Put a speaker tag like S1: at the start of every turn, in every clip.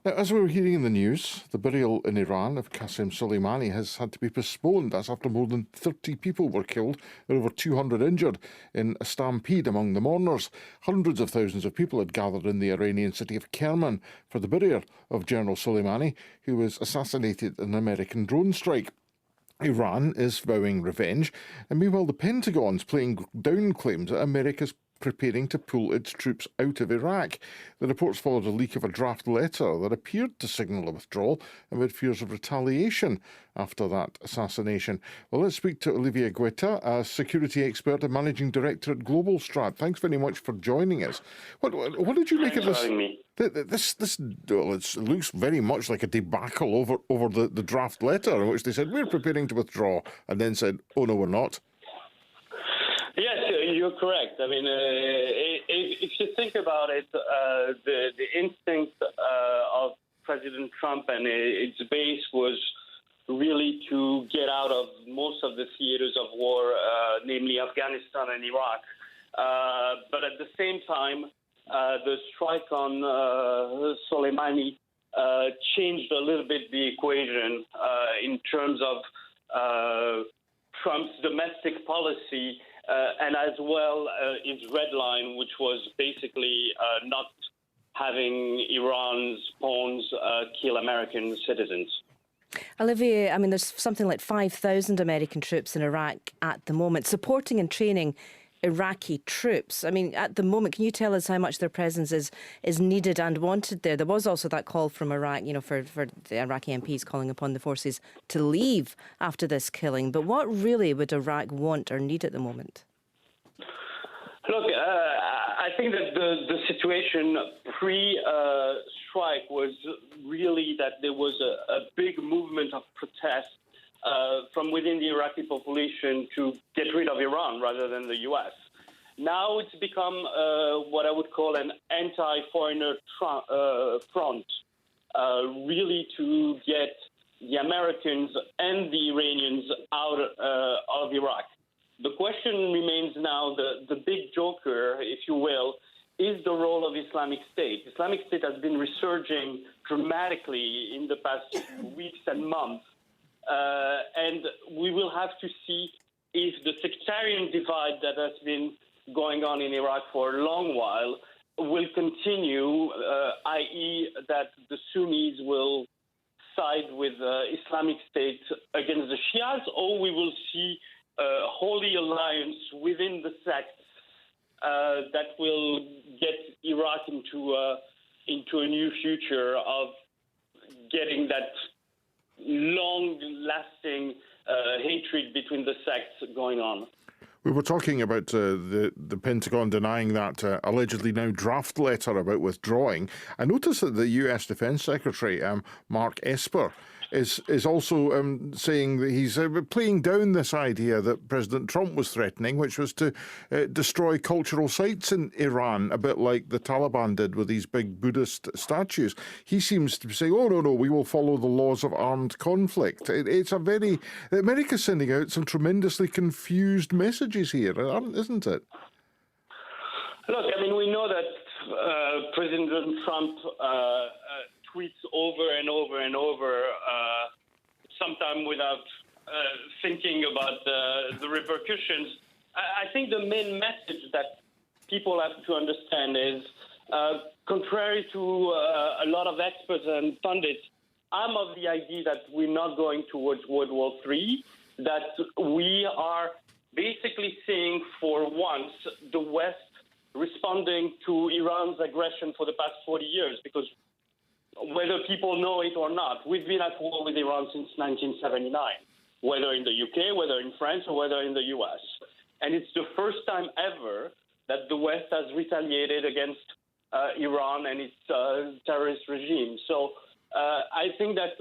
S1: Now, as we were hearing in the news, the burial in Iran of Qasem Soleimani has had to be postponed. That's after more than 30 people were killed and over 200 injured in a stampede among the mourners. Hundreds of thousands of people had gathered in the Iranian city of Kerman for the burial of General Soleimani, who was assassinated in an American drone strike. Iran is vowing revenge, and meanwhile the Pentagon's playing down claims that America's preparing to pull its troops out of Iraq. The reports followed a leak of a draft letter that appeared to signal a withdrawal amid fears of retaliation after that assassination. Well, let's speak to Olivier Guitta, a security expert and managing director at Global Strat. Thanks very much for joining us. What did you make of this? It looks very much like a debacle over the draft letter in which they said we're preparing to withdraw, and then said, "Oh no, we're not."
S2: Yes, you're correct. I mean, if you think about it, the instinct of President Trump and its base was really to get out of most of the theaters of war, namely Afghanistan and Iraq. But at the same time, the strike on Soleimani changed a little bit the equation in terms of Trump's domestic policy. And as well, its red line, which was basically not having Iran's pawns kill American citizens.
S3: Olivier, I mean, there's something like 5,000 American troops in Iraq at the moment, supporting and training Iraqi troops. I mean, at the moment, can you tell us how much their presence is needed and wanted there? There was also that call from Iraq, for the Iraqi MPs calling upon the forces to leave after this killing. But what really would Iraq want or need at the moment?
S2: Look, I think that the situation pre-strike was really that there was a big movement of protest from within the Iraqi population to get rid of Iran rather than the U.S. Now it's become what I would call an anti-foreigner front, really to get the Americans and the Iranians out of Iraq. The question remains now, the big joker, if you will, is the role of Islamic State. Islamic State has been resurging dramatically in the past weeks and months. And we will have to see if the sectarian divide that has been going on in Iraq for a long while will continue, i.e. that the Sunnis will side with Islamic State against the Shias, or we will see a holy alliance within the sects that will get Iraq into a new future of getting that long-lasting hatred between the sects going on.
S1: We were talking about the Pentagon denying that allegedly now draft letter about withdrawing. I noticed that the US Defense Secretary, Mark Esper, is also saying that he's playing down this idea that President Trump was threatening, which was to destroy cultural sites in Iran, a bit like the Taliban did with these big Buddhist statues. He seems to be saying, oh, no, we will follow the laws of armed conflict. America's sending out some tremendously confused messages here, isn't it?
S2: Look, I mean, we know that President Trump tweets over and over and over, sometimes without thinking about the repercussions. I think the main message that people have to understand is, contrary to a lot of experts and pundits, I'm of the idea that we're not going towards World War III, that we are basically seeing for once the West responding to Iran's aggression for the past 40 years, because whether people know it or not, we've been at war with Iran since 1979, whether in the UK, whether in France, or whether in the US. And it's the first time ever that the West has retaliated against Iran and its terrorist regime. So I think that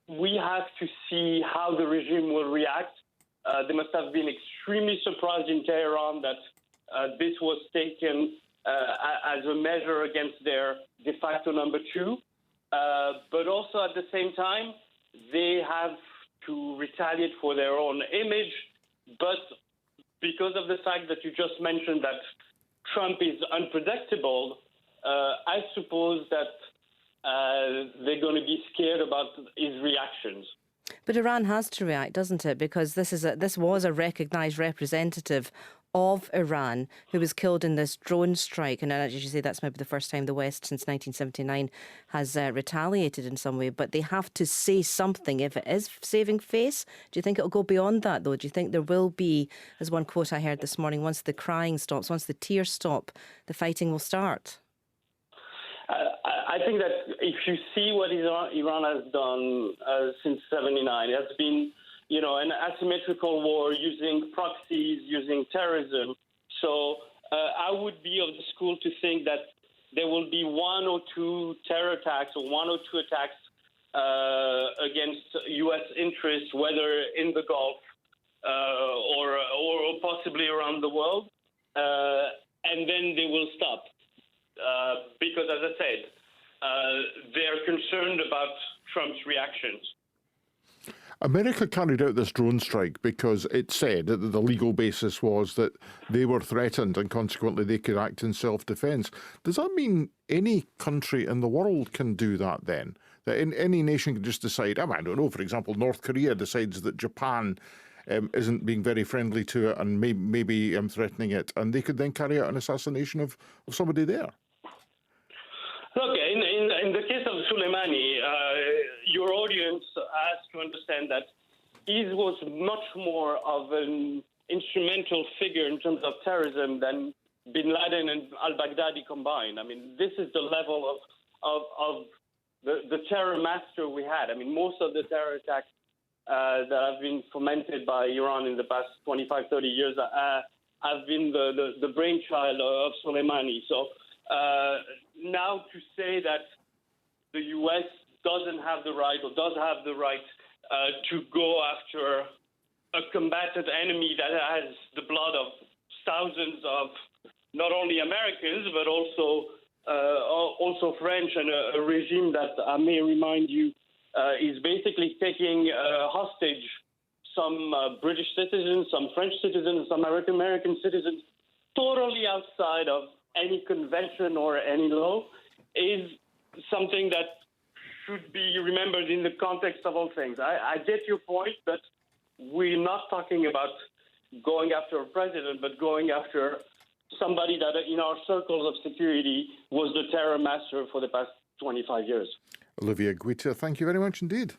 S2: we have to see how the regime will react. They must have been extremely surprised in Tehran that this was taken as a measure against their de facto number two. But also at the same time, they have to retaliate for their own image. But because of the fact that you just mentioned that Trump is unpredictable, I suppose that they're going to be scared about his reactions.
S3: But Iran has to react, doesn't it? Because this was a recognised representative of Iran who was killed in this drone strike. And as you say, that's maybe the first time the West since 1979 has retaliated in some way. But they have to say something if it is saving face. Do you think it'll go beyond that, though? Do you think there will be, as one quote I heard this morning, once the crying stops, once the tears stop, the fighting will start?
S2: I think that if you see what Iran has done since '79, it has been, an asymmetrical war using proxies, using terrorism. So I would be of the school to think that there will be one or two terror attacks or one or two attacks against U.S. interests, whether in the Gulf or possibly around the world, and then they will stop. Because, as I said, they're concerned about Trump's reactions.
S1: America carried out this drone strike because it said that the legal basis was that they were threatened and consequently they could act in self-defence. Does that mean any country in the world can do that then? That any nation can just decide, I don't know, for example, North Korea decides that Japan isn't being very friendly to it and maybe threatening it, and they could then carry out an assassination of somebody there?
S2: Look, in the case of Soleimani, your audience has to understand that he was much more of an instrumental figure in terms of terrorism than bin Laden and al-Baghdadi combined. I mean, this is the level of the terror master we had. I mean, most of the terror attacks that have been fomented by Iran in the past 25, 30 years have been the brainchild of Soleimani. So now to say that the U.S. doesn't have the right or does have the right to go after a combatant enemy that has the blood of thousands of not only Americans but also French, and a regime that I may remind you is basically taking hostage some British citizens, some French citizens, some American citizens, totally outside of any convention or any law, is something that should be remembered in the context of all things. I get your point, but we're not talking about going after a president, but going after somebody that in our circles of security was the terror master for the past 25 years.
S1: Olivier Guitta, thank you very much indeed.